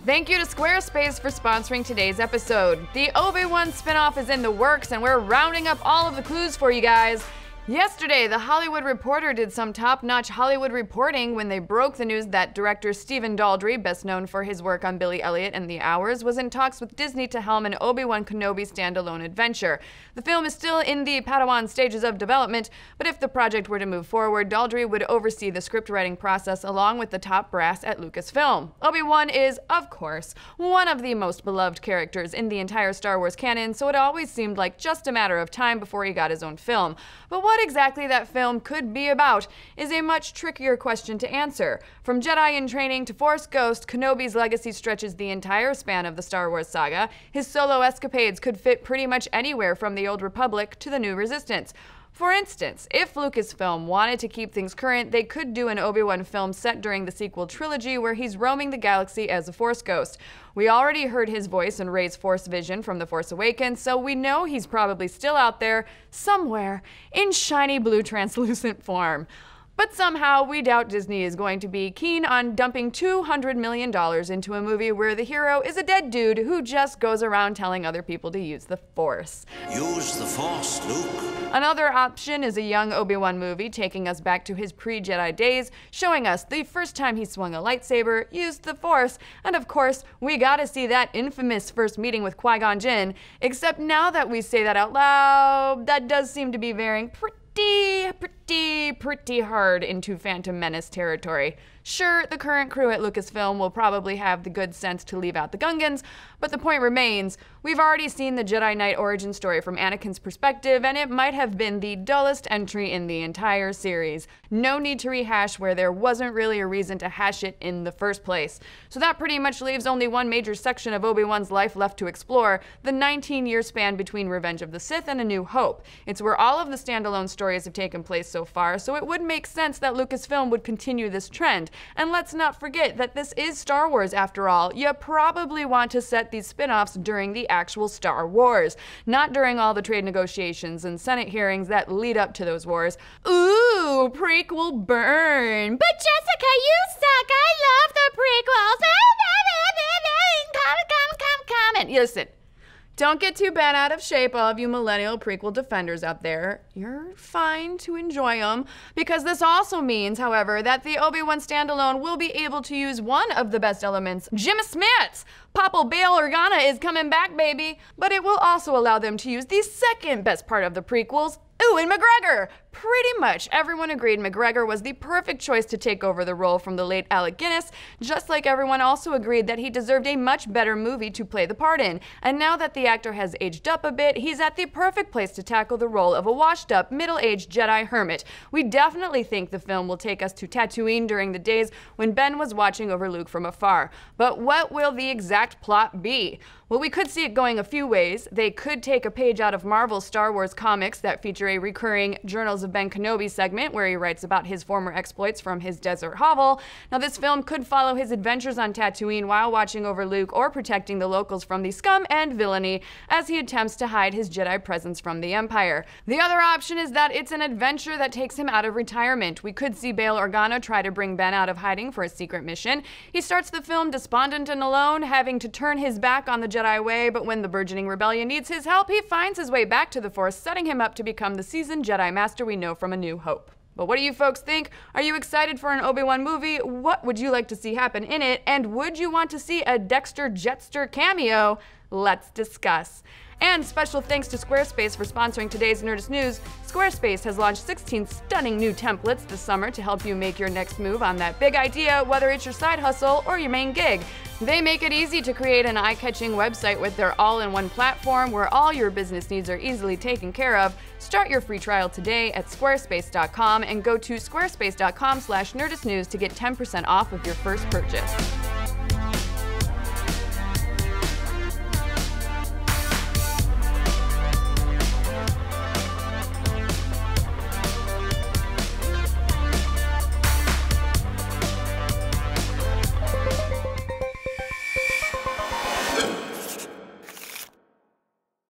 Thank you to Squarespace for sponsoring today's episode. The Obi Wan spinoff is in the works, and we're rounding up all of the clues for you guys. Yesterday, The Hollywood Reporter did some top-notch Hollywood reporting when they broke the news that director Stephen Daldry, best known for his work on Billy Elliot and The Hours, was in talks with Disney to helm an Obi Wan Kenobi standalone adventure. The film is still in the Padawan stages of development, but if the project were to move forward, Daldry would oversee the script writing process along with the top brass at Lucasfilm. Obi-Wan is, of course, one of the most beloved characters in the entire Star Wars canon, so it always seemed like just a matter of time before he got his own film. But what exactly that film could be about is a much trickier question to answer. From Jedi in training to Force ghost, Kenobi's legacy stretches the entire span of the Star Wars saga. His solo escapades could fit pretty much anywhere from the Old Republic to the New Resistance. For instance, if Lucasfilm wanted to keep things current, they could do an Obi-Wan film set during the sequel trilogy where he's roaming the galaxy as a Force ghost. We already heard his voice in Rey's Force vision from The Force Awakens, so we know he's probably still out there, somewhere, in shiny blue translucent form. But somehow, we doubt Disney is going to be keen on dumping $200 million into a movie where the hero is a dead dude who just goes around telling other people to use the Force. Use the Force, Luke. Another option is a young Obi-Wan movie taking us back to his pre-Jedi days, showing us the first time he swung a lightsaber, used the Force, and of course, we gotta see that infamous first meeting with Qui-Gon Jinn, except now that we say that out loud, that does seem to be veering pretty hard into Phantom Menace territory. Sure, the current crew at Lucasfilm will probably have the good sense to leave out the Gungans, but the point remains, we've already seen the Jedi Knight origin story from Anakin's perspective, and it might have been the dullest entry in the entire series. No need to rehash where there wasn't really a reason to hash it in the first place. So that pretty much leaves only one major section of Obi-Wan's life left to explore, the 19-year span between Revenge of the Sith and A New Hope. It's where all of the standalone stories have taken place so far, so it would make sense that Lucasfilm would continue this trend. And let's not forget that this is Star Wars after all. You probably want to set these spin-offs during the actual Star Wars, not during all the trade negotiations and Senate hearings that lead up to those wars. Ooh, prequel burn. But Jessica, you suck. I love the prequels. Comment. Listen. Don't get too bent out of shape, all of you millennial prequel defenders out there. You're fine to enjoy them, because this also means, however, that the Obi-Wan standalone will be able to use one of the best elements, Jim Smits. Popple Bail Organa is coming back, baby. But it will also allow them to use the second best part of the prequels, Ewan McGregor. Pretty much everyone agreed McGregor was the perfect choice to take over the role from the late Alec Guinness, just like everyone also agreed that he deserved a much better movie to play the part in. And now that the actor has aged up a bit, he's at the perfect place to tackle the role of a washed-up, middle-aged Jedi hermit. We definitely think the film will take us to Tatooine during the days when Ben was watching over Luke from afar. But what will the exact plot be? Well, we could see it going a few ways. They could take a page out of Marvel's Star Wars comics that feature a recurring Journals of Ben Kenobi segment where he writes about his former exploits from his desert hovel. Now, this film could follow his adventures on Tatooine while watching over Luke or protecting the locals from the scum and villainy as he attempts to hide his Jedi presence from the Empire. The other option is that it's an adventure that takes him out of retirement. We could see Bail Organa try to bring Ben out of hiding for a secret mission. He starts the film despondent and alone, having to turn his back on the Jedi way, but when the burgeoning rebellion needs his help, he finds his way back to the Force, setting him up to become the seasoned Jedi Master we know from A New Hope. But what do you folks think? Are you excited for an Obi-Wan movie? What would you like to see happen in it? And would you want to see a Dexter Jetster cameo? Let's discuss. And special thanks to Squarespace for sponsoring today's Nerdist News. Squarespace has launched 16 stunning new templates this summer to help you make your next move on that big idea, whether it's your side hustle or your main gig. They make it easy to create an eye-catching website with their all-in-one platform where all your business needs are easily taken care of. Start your free trial today at squarespace.com and go to squarespace.com/nerdistnews to get 10% off of your first purchase.